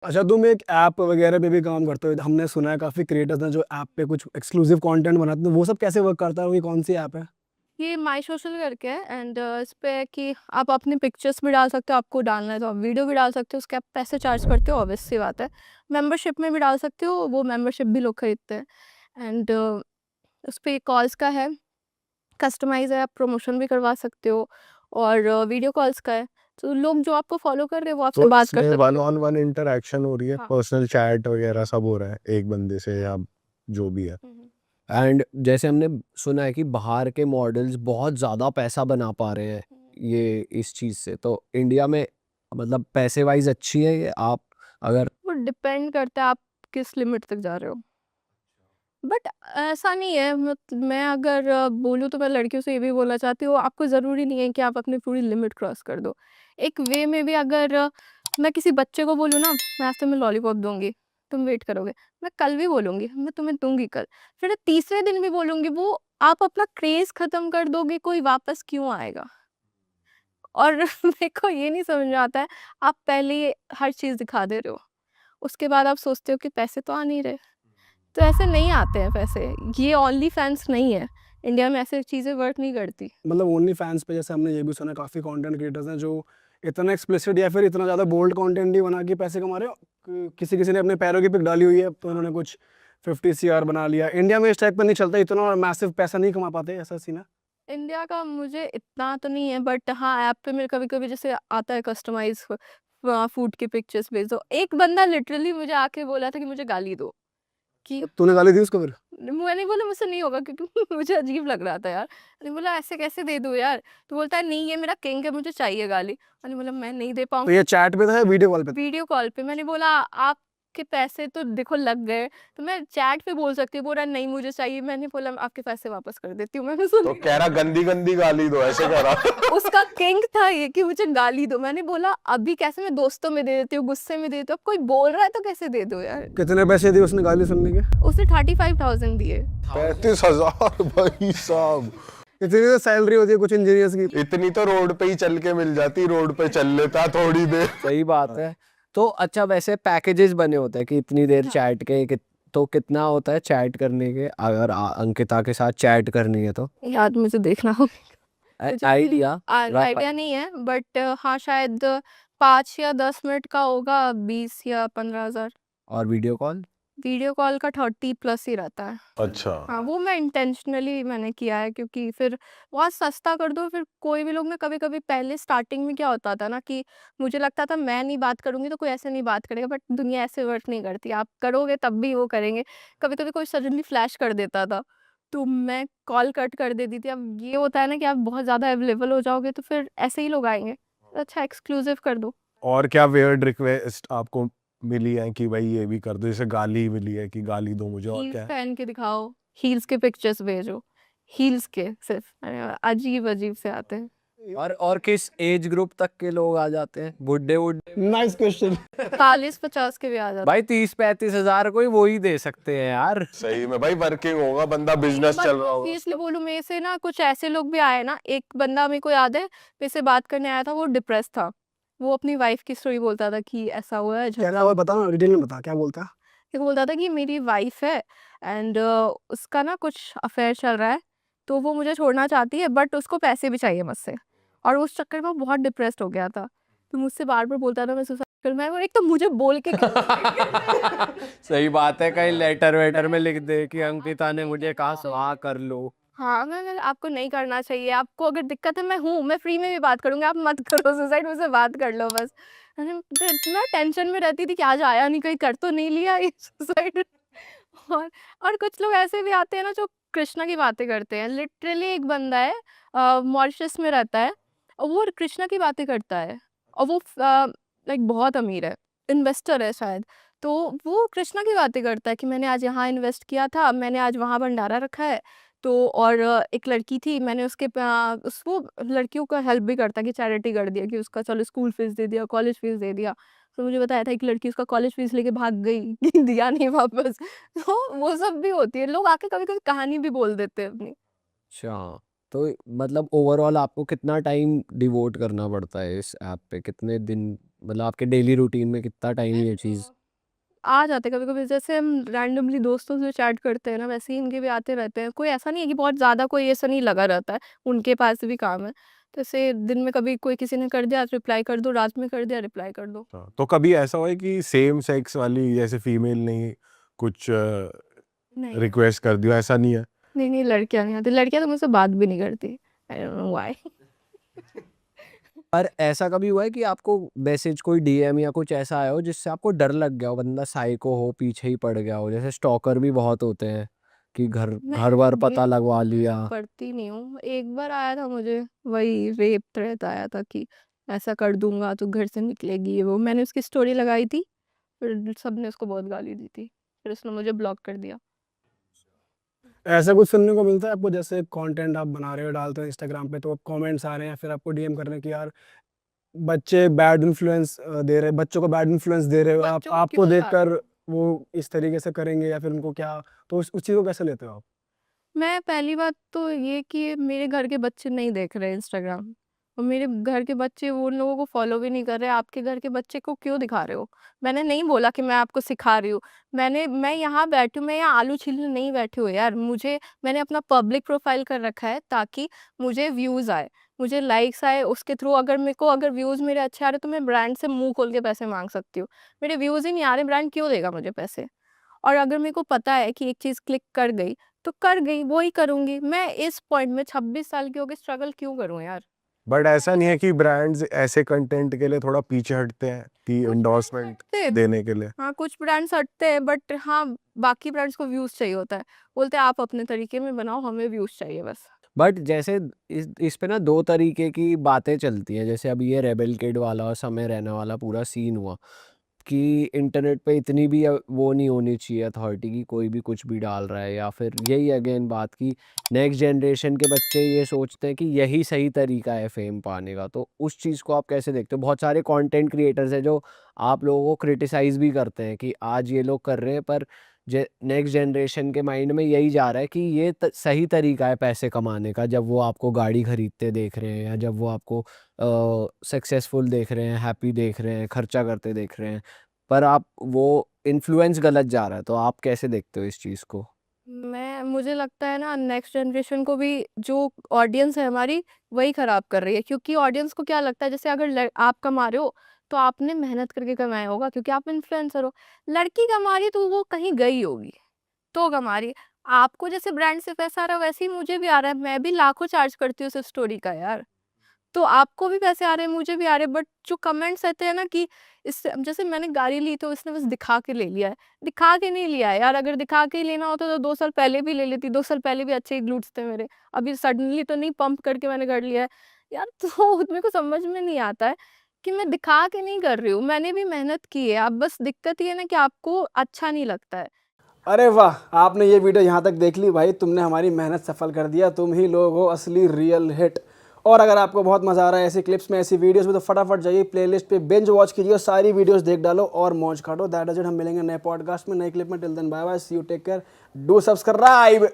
अच्छा, तुम एक ऐप वगैरह पे भी काम करते हो, हमने सुना है काफ़ी क्रिएटर्स हैं जो ऐप पे कुछ एक्सक्लूसिव कंटेंट बनाते हैं, वो सब कैसे वर्क करता है, वो कौन सी ऐप है? ये माई सोशल करके है एंड इस पे है कि आप अपनी पिक्चर्स भी डाल सकते हो, आपको डालना है तो आप वीडियो भी डाल सकते हो, उसके आप पैसे चार्ज करते हो, ऑब्वियस सी बात है। मेंबरशिप में भी डाल सकते हो, वो मेंबरशिप भी लोग खरीदते हैं। एंड उस पे कॉल्स का है, कस्टमाइज़ है, आप प्रमोशन भी करवा सकते हो। और वीडियो कॉल्स का है, तो लोग जो आपको फॉलो कर रहे हैं वो आपसे तो बात कर इसमें सकते वन हैं। ऑन वन इंटरेक्शन हो रही है, हाँ। पर्सनल चैट वगैरह सब हो रहा है एक बंदे से या जो भी है। एंड जैसे हमने सुना है कि बाहर के मॉडल्स बहुत ज़्यादा पैसा बना पा रहे हैं ये इस चीज़ से, तो इंडिया में मतलब पैसे वाइज अच्छी है ये, आप अगर वो डिपेंड करता है आप किस लिमिट तक जा रहे हो। बट ऐसा नहीं है, मैं अगर बोलूँ तो मैं लड़कियों से ये भी बोलना चाहती हूँ, आपको ज़रूरी नहीं है कि आप अपनी पूरी लिमिट क्रॉस कर दो। एक वे में भी अगर मैं किसी बच्चे को बोलूँ ना, मैं आज तुम्हें लॉलीपॉप दूँगी, तुम वेट करोगे। मैं कल भी बोलूँगी, मैं तुम्हें दूँगी कल। फिर तीसरे दिन भी बोलूँगी, वो आप अपना क्रेज़ ख़त्म कर दोगे, कोई वापस क्यों आएगा? और मेरे को ये नहीं समझ में आता है, आप पहले हर चीज़ दिखा दे रहे हो, उसके बाद आप सोचते हो कि पैसे तो आ नहीं रहे। तो ऐसे नहीं आते हैं पैसे, ये ओनली फैन्स नहीं है, इंडिया में ऐसी चीज़ें वर्क नहीं करती। मतलब ओनली फैंस पे जैसे हमने ये भी सुना है काफ़ी कंटेंट क्रिएटर्स हैं जो इतना एक्सप्लिसिट या फिर इतना ज़्यादा बोल्ड कंटेंट ही बना के पैसे कमा रहे हो। किसी किसी ने अपने पैरों की पिक डाली हुई है तो उन्होंने कुछ 50 CR बना लिया। इंडिया में इस टाइप का नहीं चलता, इतना मैसिव पैसा नहीं कमा पाते, ऐसा सीन है। इंडिया का मुझे इतना तो नहीं है, बट हाँ, ऐप पे मेरे कभी-कभी जैसे आता है कस्टमाइज़ फूड की पिक्चर्स भेज दो। एक बंदा लिटरली मुझे आके बोला था कि मुझे गाली दो, कि तूने गाली दी उसको फिर? मैंने बोला मुझसे नहीं होगा, क्योंकि मुझे अजीब लग रहा था यार। मैंने बोला ऐसे कैसे दे दूँ यार? तो बोलता है नहीं, ये मेरा किंग है, मुझे चाहिए गाली। मैंने बोला मैं नहीं दे तो पाऊँगी। ये चैट पे था या वीडियो कॉल पे था? वीडियो कॉल पे मैंने बोला आपके पैसे तो देखो लग गए, तो मैं चैट पे बोल सकती हूँ। बोल रहा नहीं मुझे चाहिए। मैंने बोला आपके पैसे वापस कर देती हूँ। मैंने तो सुन कह रहा गंदी गंदी गाली दो, ऐसे कह रहा। उसका किंग था ये कि मुझे गाली दो। मैंने बोला अभी कैसे, मैं दोस्तों में दे देती हूँ, गुस्से में दे देती हूँ, अब कोई बोल रहा है तो कैसे दे दो यार। कितने पैसे दिए उसने गाली सुनने के? उसने 35,000 दिए। 35,000 भाई साहब, इतनी तो सैलरी होती है कुछ इंजीनियर्स की। इतनी तो रोड पे ही चल के मिल जाती, रोड पे चल लेता थोड़ी देर। सही बात है। तो अच्छा, वैसे पैकेजेस बने होते हैं कि इतनी देर हाँ। चैट के तो कितना होता है चैट करने के, अगर अंकिता के साथ चैट करनी है तो यार मुझे देखना होगा, मुझे आइडिया आइडिया नहीं है, बट हाँ शायद 5 या 10 मिनट का होगा, 20 या 15,000। और वीडियो कॉल? वीडियो कॉल का 30+ ही रहता है। अच्छा, हाँ, वो मैं इंटेंशनली मैंने किया है, क्योंकि फिर बहुत सस्ता कर दो, फिर कोई भी लोग ना, कभी-कभी पहले स्टार्टिंग में क्या होता था ना कि मुझे लगता था मैं नहीं बात करूँगी तो कोई ऐसे नहीं बात करेगा, बट दुनिया ऐसे वर्क नहीं करती। आप करोगे तब भी वो करेंगे। कभी-कभी कोई सडनली फ्लैश कर देता था, तो मैं कॉल कट कर देती थी। अब ये होता है ना कि आप बहुत ज़्यादा अवेलेबल हो जाओगे तो फिर ऐसे ही लोग आएँगे। अच्छा एक्सक्लूसिव कर दो। और क्या वियर्ड रिक्वेस्ट आपको मिली है कि भाई ये भी कर दो, जैसे गाली मिली है कि गाली दो मुझे, और हील्स क्या है? पहन के दिखाओ, हील्स के पिक्चर्स भेजो, हील्स के सिर्फ। अजीब-अजीब से आते हैं। और किस एज ग्रुप तक के लोग आ जाते हैं, बुड्ढे बुड्ढे? Nice question. 40-50 के भी आ जाते भाई 30-35 हजार कोई वो ही दे सकते हैं यार। सही में भाई, वर्किंग होगा बंदा, बिजनेस हैं। चल बट रहा होगा। सीरियसली बोलूँ, मेरे से ना कुछ ऐसे लोग भी आए ना, एक बंदा मेरे को याद है, मेरे से बात करने आया था, वो डिप्रेस्ड था। वो अपनी वाइफ की स्टोरी बोलता था कि ऐसा हुआ है, क्या झगड़ा हुआ हुआ। बता ना, डिटेल में बता क्या बोलता है। फिर वो बोलता था कि मेरी वाइफ है एंड उसका ना कुछ अफेयर चल रहा है, तो वो मुझे छोड़ना चाहती है, बट उसको पैसे भी चाहिए मुझसे, और उस चक्कर में वो बहुत डिप्रेस्ड हो गया था। तो मुझसे बार-बार बोलता था मैं सुसाइड करूँ। मैं वो एक तो मुझे बोल के सही बात है, कहीं लेटर वेटर में लिख दे कि अंकिता ने मुझे कहा सुहा कर लो। हाँ, मैं आपको नहीं करना चाहिए, आपको अगर दिक्कत है मैं हूँ, मैं फ्री में भी बात करूँगी, आप मत करो सुसाइड, मुझसे बात कर लो बस। मैंने तो इतना टेंशन में रहती थी कि आज आया नहीं, कहीं कर तो नहीं लिया ये सुसाइड। और और कुछ लोग ऐसे भी आते हैं ना जो कृष्णा की बातें करते हैं। लिटरली एक बंदा है, मॉरिशस में रहता है, और वो कृष्णा की बातें करता है, और वो लाइक बहुत अमीर है, इन्वेस्टर है शायद। तो वो कृष्णा की बातें करता है कि मैंने आज यहाँ इन्वेस्ट किया था, मैंने आज वहाँ भंडारा रखा है। तो और एक लड़की थी, मैंने उसको लड़कियों का हेल्प भी करता है कि चैरिटी कर दिया, कि उसका चलो स्कूल फीस दे दिया, कॉलेज फीस दे दिया। तो मुझे बताया था एक लड़की उसका कॉलेज फीस लेके भाग गई कि दिया नहीं वापस। तो वो सब भी होती है, लोग आके कभी-कभी कहानी भी बोल देते हैं अपनी। अच्छा, तो मतलब ओवरऑल आपको कितना टाइम डिवोट करना पड़ता है इस ऐप पे, कितने दिन मतलब आपके डेली रूटीन में कितना टाइम ये चीज़? आ जाते कभी कभी, जैसे हम रैंडमली दोस्तों से चैट करते हैं ना, वैसे ही इनके भी आते रहते हैं। कोई ऐसा नहीं है कि बहुत ज़्यादा कोई ऐसा नहीं लगा रहता है, उनके पास भी काम है। तो ऐसे दिन में कभी कोई किसी ने कर दिया रिप्लाई कर दो, रात में कर दिया रिप्लाई कर दो। हाँ, तो कभी ऐसा हुआ है कि सेम सेक्स वाली जैसे फीमेल ने कुछ नहीं रिक्वेस्ट कर दिया, ऐसा नहीं है? नहीं नहीं, लड़कियां नहीं आती, लड़कियां तो मुझसे बात भी नहीं करती। I don't know why. पर ऐसा कभी हुआ है कि आपको मैसेज कोई डीएम या कुछ ऐसा आया हो जिससे आपको डर लग गया हो, बंदा साइको हो, पीछे ही पड़ गया हो? जैसे स्टॉकर भी बहुत होते हैं कि घर मैं घर वर ये पता लगवा लिया। पढ़ती नहीं हूँ। एक बार आया था मुझे, वही रेप थ्रेट आया था कि ऐसा कर दूंगा तो घर से निकलेगी, ये वो। मैंने उसकी स्टोरी लगाई थी, फिर सबने उसको बहुत गाली दी थी, फिर उसने मुझे ब्लॉक कर दिया। ऐसा कुछ सुनने को मिलता है आपको, जैसे कंटेंट आप बना रहे हो डालते हो इंस्टाग्राम पे, तो कमेंट्स आ रहे हैं फिर आपको डीएम कर रहे हैं कि यार बच्चे बैड इन्फ्लुएंस दे रहे, बच्चों को बैड इन्फ्लुएंस दे रहे हो आप, बच्चों को आपको क्यों देखकर वो इस तरीके से करेंगे या फिर उनको क्या, तो उस चीज़ को कैसे लेते हो आप? मैं पहली बात तो ये कि मेरे घर के बच्चे नहीं देख रहे इंस्टाग्राम, और मेरे घर के बच्चे वो उन लोगों को फॉलो भी नहीं कर रहे। आपके घर के बच्चे को क्यों दिखा रहे हो? मैंने नहीं बोला कि मैं आपको सिखा रही हूँ। मैं यहाँ बैठी हूँ, मैं यहाँ आलू छीलने नहीं बैठी हूँ यार। मैंने अपना पब्लिक प्रोफाइल कर रखा है ताकि मुझे व्यूज़ आए, मुझे लाइक्स आए, उसके थ्रू अगर व्यूज़ मेरे अच्छे आ रहे तो मैं ब्रांड से मुँह खोल के पैसे माँग सकती हूँ। मेरे व्यूज़ ही नहीं आ रहे, ब्रांड क्यों देगा मुझे पैसे? और अगर मेरे को पता है कि एक चीज़ क्लिक कर गई, तो कर गई, वो ही करूँगी। मैं इस पॉइंट में 26 साल की हो के स्ट्रगल क्यों करूँ यार? बट ऐसा नहीं है कि ब्रांड्स ऐसे कंटेंट के लिए थोड़ा पीछे हटते हैं कि कुछ एंडोर्समेंट हटते हैं। देने के लिए? हाँ, कुछ ब्रांड्स हटते हैं, बट हाँ, बाकी ब्रांड्स को व्यूज़ चाहिए होता है। बोलते हैं आप अपने तरीके में बनाओ, हमें व्यूज़ चाहिए बस। बट जैसे इस पे ना दो तरीके की बातें चलती हैं। जैसे अभी ये रेबेल किड वाला और समय रैना वाला पूरा सीन हुआ कि इंटरनेट पे इतनी भी वो नहीं होनी चाहिए अथॉरिटी की, कोई भी कुछ भी डाल रहा है। या फिर यही अगेन बात की नेक्स्ट जनरेशन के बच्चे ये सोचते हैं कि यही सही तरीका है फेम पाने का। तो उस चीज़ को आप कैसे देखते हो? बहुत सारे कंटेंट क्रिएटर्स हैं जो आप लोगों को क्रिटिसाइज़ भी करते हैं कि आज ये लोग कर रहे हैं, पर नेक्स्ट जनरेशन के माइंड में यही जा रहा है कि ये सही तरीका है पैसे कमाने का। जब वो आपको गाड़ी खरीदते देख रहे हैं या जब वो आपको सक्सेसफुल देख रहे हैं, हैप्पी देख रहे हैं, खर्चा करते देख रहे हैं, पर आप वो इन्फ्लुएंस गलत जा रहा है। तो आप कैसे देखते हो इस चीज़ को? मुझे लगता है ना, नेक्स्ट जनरेशन को भी जो ऑडियंस है हमारी, वही खराब कर रही है। क्योंकि ऑडियंस को क्या लगता है, जैसे अगर आप कमा रहे हो तो आपने मेहनत करके कमाया होगा क्योंकि आप इन्फ्लुएंसर हो। लड़की कमा रही है तो वो कहीं गई होगी तो कमा रही है। आपको जैसे ब्रांड से पैसा आ रहा है वैसे ही मुझे भी आ रहा है। मैं भी लाखों चार्ज करती हूँ उस स्टोरी का यार। तो आपको भी पैसे आ रहे हैं, मुझे भी आ रहे हैं, बट जो कमेंट्स रहते हैं ना कि इससे, जैसे मैंने गाड़ी ली तो इसने बस दिखा के ले लिया है। दिखा के नहीं लिया है यार, अगर दिखा के ही लेना होता तो 2 साल पहले भी ले लेती, 2 साल पहले भी अच्छे ही ग्लूट्स थे मेरे। अभी सडनली तो नहीं पंप करके मैंने कर लिया है। यार तो मेरे को समझ में नहीं आता है कि मैं दिखा के नहीं कर रही हूँ, मैंने भी मेहनत की है। अब बस दिक्कत ये है ना कि आपको अच्छा नहीं लगता है। अरे वाह, आपने ये वीडियो यहाँ तक देख ली भाई, तुमने हमारी मेहनत सफल कर दिया, तुम ही लोग हो असली रियल हिट। और अगर आपको बहुत मज़ा आ रहा है ऐसी क्लिप्स में, ऐसी वीडियोस में, तो फटाफट जाइए प्लेलिस्ट पे बिंज वॉच कीजिए और सारी वीडियोस देख डालो और मौज काटो। That is it. हम मिलेंगे नए पॉडकास्ट में, नए क्लिप में। Till then bye bye, see you, take care, do subscribe.